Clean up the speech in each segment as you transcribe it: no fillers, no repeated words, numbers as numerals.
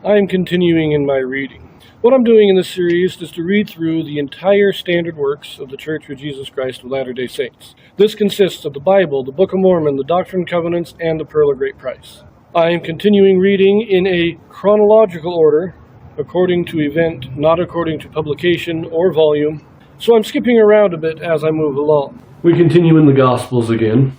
I am continuing in my reading. What I'm doing in this series is to read through the entire standard works of the Church of Jesus Christ of Latter-day Saints. This consists of the Bible, the Book of Mormon, the Doctrine and Covenants, and the Pearl of Great Price. I am continuing reading in a chronological order, according to event, not according to publication or volume, so I'm skipping around a bit as I move along. We continue in the Gospels again.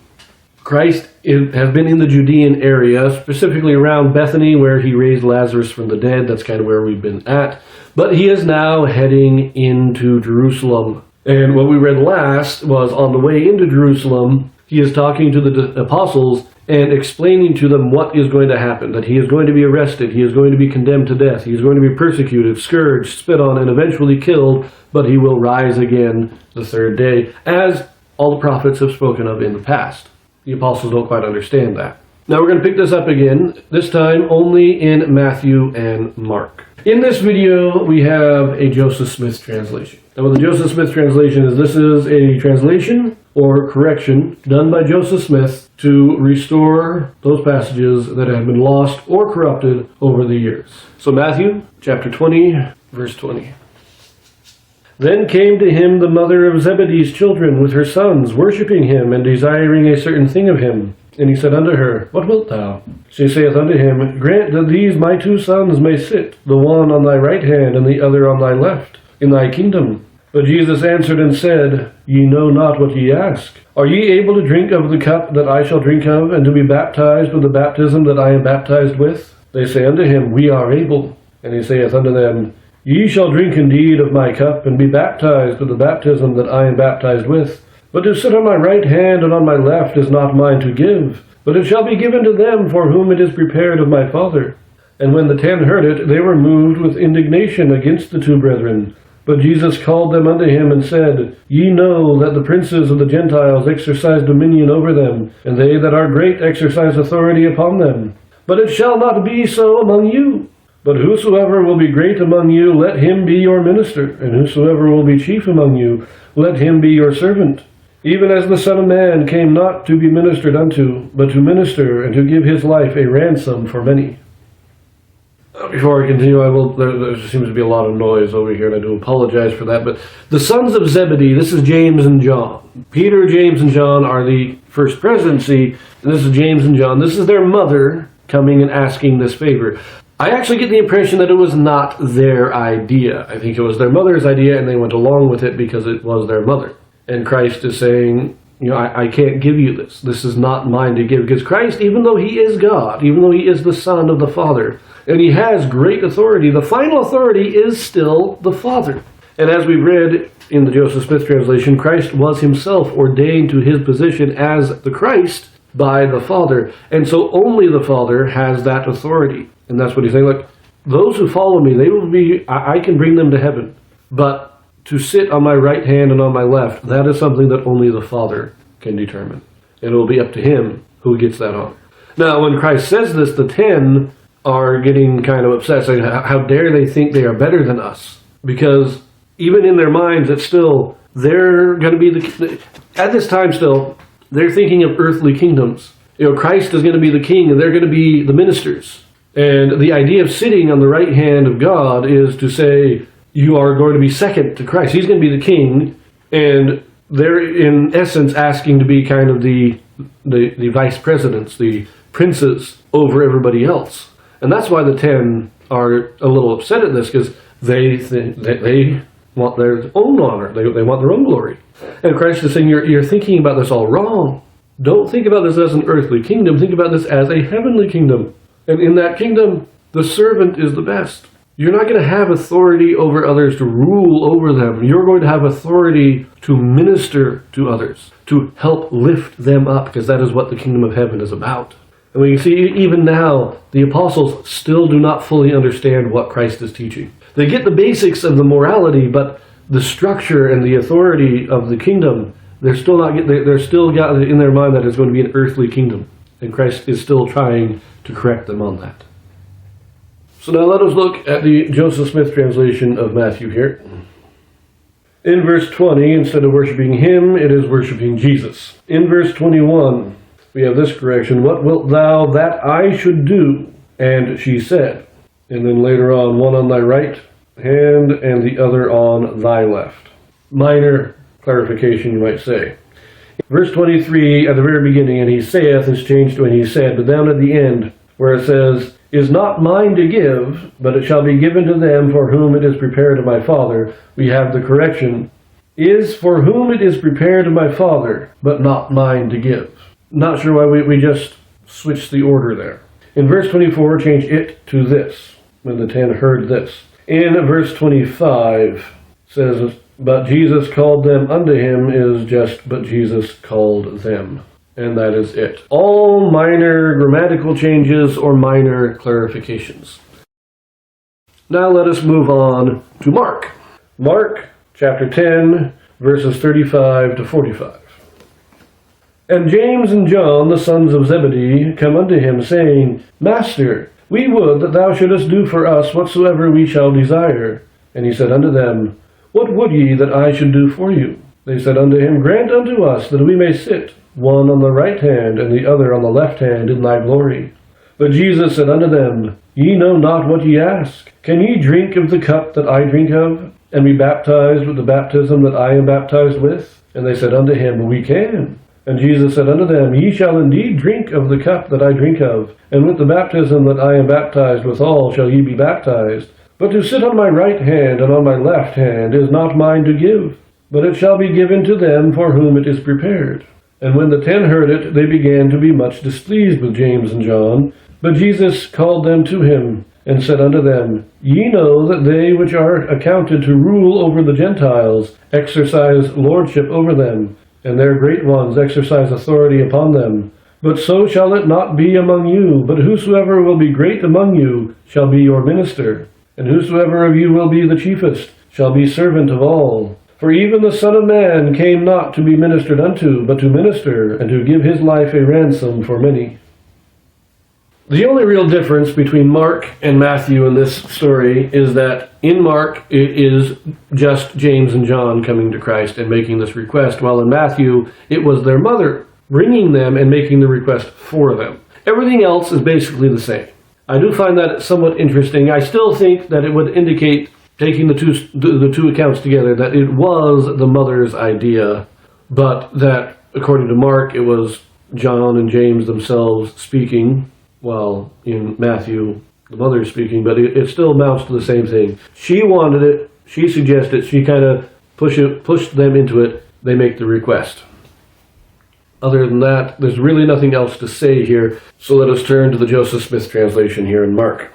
Christ has been in the Judean area, specifically around Bethany, where he raised Lazarus from the dead. That's kind of where we've been at. But he is now heading into Jerusalem. And what we read last was on the way into Jerusalem, he is talking to the apostles and explaining to them what is going to happen, that he is going to be arrested, he is going to be condemned to death, he is going to be persecuted, scourged, spit on, and eventually killed, but he will rise again the third day, as all the prophets have spoken of in the past. The apostles don't quite understand that. Now we're going to pick this up again, this time only in Matthew and Mark. In this video, we have a Joseph Smith translation. Now what the Joseph Smith translation is, this is a translation or correction done by Joseph Smith to restore those passages that have been lost or corrupted over the years. So Matthew chapter 20, verse 20. Then came to him the mother of Zebedee's children with her sons, worshipping him, and desiring a certain thing of him. And he said unto her, What wilt thou? She saith unto him, Grant that these my two sons may sit, the one on thy right hand, and the other on thy left, in thy kingdom. But Jesus answered and said, Ye know not what ye ask. Are ye able to drink of the cup that I shall drink of, and to be baptized with the baptism that I am baptized with? They say unto him, We are able. And he saith unto them, Ye shall drink indeed of my cup, and be baptized with the baptism that I am baptized with. But to sit on my right hand and on my left is not mine to give, but it shall be given to them for whom it is prepared of my Father. And when the 10 heard it, they were moved with indignation against the two brethren. But Jesus called them unto him and said, Ye know that the princes of the Gentiles exercise dominion over them, and they that are great exercise authority upon them. But it shall not be so among you. But whosoever will be great among you, let him be your minister, and whosoever will be chief among you, let him be your servant. Even as the Son of Man came not to be ministered unto, but to minister, and to give his life a ransom for many. Before I continue, there seems to be a lot of noise over here, and I do apologize for that. But the sons of Zebedee, this is James and John. Peter, James, and John are the first presidency, and this is James and John. This is their mother coming and asking this favor. I actually get the impression that it was not their idea. I think it was their mother's idea, and they went along with it because it was their mother. And Christ is saying, I can't give you this. This is not mine to give. Because Christ, even though he is God, even though he is the Son of the Father, and he has great authority, the final authority is still the Father. And as we read in the Joseph Smith translation, Christ was himself ordained to his position as the Christ by the Father. And so only the Father has that authority. And that's what he's saying. Look, those who follow me, they will be, I can bring them to heaven. But to sit on my right hand and on my left, that is something that only the Father can determine. And it will be up to him who gets that honor. Now, when Christ says this, the 10 are getting kind of upset, saying, how dare they think they are better than us? Because even in their minds, it's still, they're going to be at this time still, they're thinking of earthly kingdoms. Christ is going to be the king, and they're going to be the ministers. And the idea of sitting on the right hand of God is to say, you are going to be second to Christ. He's going to be the king, and they're in essence asking to be kind of the vice presidents, the princes over everybody else. And that's why the 10 are a little upset at this, because they think that they want their own honor. They want their own glory. And Christ is saying, you're thinking about this all wrong. Don't think about this as an earthly kingdom. Think about this as a heavenly kingdom. And in that kingdom, the servant is the best. You're not going to have authority over others to rule over them. You're going to have authority to minister to others, to help lift them up, because that is what the kingdom of heaven is about. And we can see even now, the apostles still do not fully understand what Christ is teaching. They get the basics of the morality, but the structure and the authority of the kingdom, they're still got in their mind that it's going to be an earthly kingdom. And Christ is still trying to correct them on that. So now let us look at the Joseph Smith translation of Matthew here. In verse 20, instead of worshiping him, it is worshiping Jesus. In verse 21, we have this correction, What wilt thou that I should do? And she said. And then later on, one on thy right hand and the other on thy left. Minor clarification, you might say. Verse 23 at the very beginning, and he saith, is changed to and he said, but down at the end where it says, is not mine to give, but it shall be given to them for whom it is prepared of my Father. We have the correction, is for whom it is prepared of my Father, but not mine to give. Not sure why we just switched the order there. In verse 24, change it to this, when the 10 heard this. In verse 25, says, but Jesus called them unto him, is just, but Jesus called them. And that is it. All minor grammatical changes or minor clarifications. Now let us move on to Mark. Mark chapter 10, verses 35 to 45. And James and John, the sons of Zebedee, come unto him, saying, Master, we would that thou shouldest do for us whatsoever we shall desire. And he said unto them, what would ye that I should do for you? They said unto him, grant unto us that we may sit, one on the right hand and the other on the left hand in thy glory. But Jesus said unto them, ye know not what ye ask. Can ye drink of the cup that I drink of, and be baptized with the baptism that I am baptized with? And they said unto him, we can. And Jesus said unto them, ye shall indeed drink of the cup that I drink of, and with the baptism that I am baptized withal shall ye be baptized. But to sit on my right hand and on my left hand is not mine to give, but it shall be given to them for whom it is prepared. And when the 10 heard it, they began to be much displeased with James and John. But Jesus called them to him, and said unto them, ye know that they which are accounted to rule over the Gentiles exercise lordship over them, and their great ones exercise authority upon them. But so shall it not be among you, but whosoever will be great among you shall be your minister. And whosoever of you will be the chiefest shall be servant of all. For even the Son of Man came not to be ministered unto, but to minister, and to give his life a ransom for many. The only real difference between Mark and Matthew in this story is that in Mark it is just James and John coming to Christ and making this request, while in Matthew it was their mother bringing them and making the request for them. Everything else is basically the same. I do find that somewhat interesting. I still think that it would indicate, taking the two accounts together, that it was the mother's idea, but that according to Mark it was John and James themselves speaking, while in Matthew the mother is speaking, but it still amounts to the same thing. She wanted it, she suggested, she kind of pushed them into it, they make the request. Other than that, there's really nothing else to say here, so let us turn to the Joseph Smith translation here in Mark.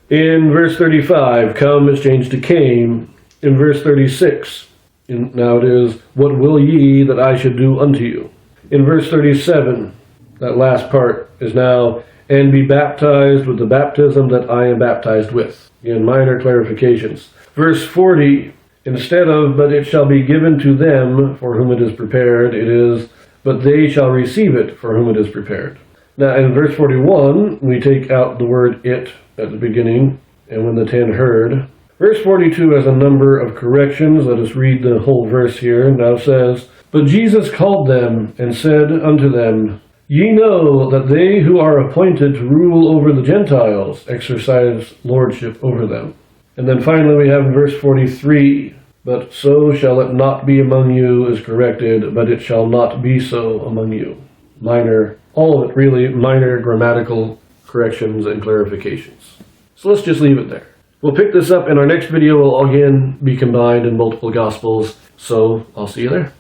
In verse 35, come is changed to came. In verse 36, now it is, what will ye that I should do unto you? In verse 37, that last part is now, and be baptized with the baptism that I am baptized with. Again, minor clarifications. Verse 40, instead of, but it shall be given to them for whom it is prepared, it is, but they shall receive it for whom it is prepared. Now in verse 41, we take out the word it at the beginning, and when the 10 heard. Verse 42 has a number of corrections. Let us read the whole verse here. Now says, but Jesus called them and said unto them, ye know that they who are appointed to rule over the Gentiles exercise lordship over them. And then finally we have in verse 43, but so shall it not be among you is corrected, but it shall not be so among you. Minor, all of it really, minor grammatical corrections and clarifications. So let's just leave it there. We'll pick this up in our next video. Will again be combined in multiple Gospels, so I'll see you there.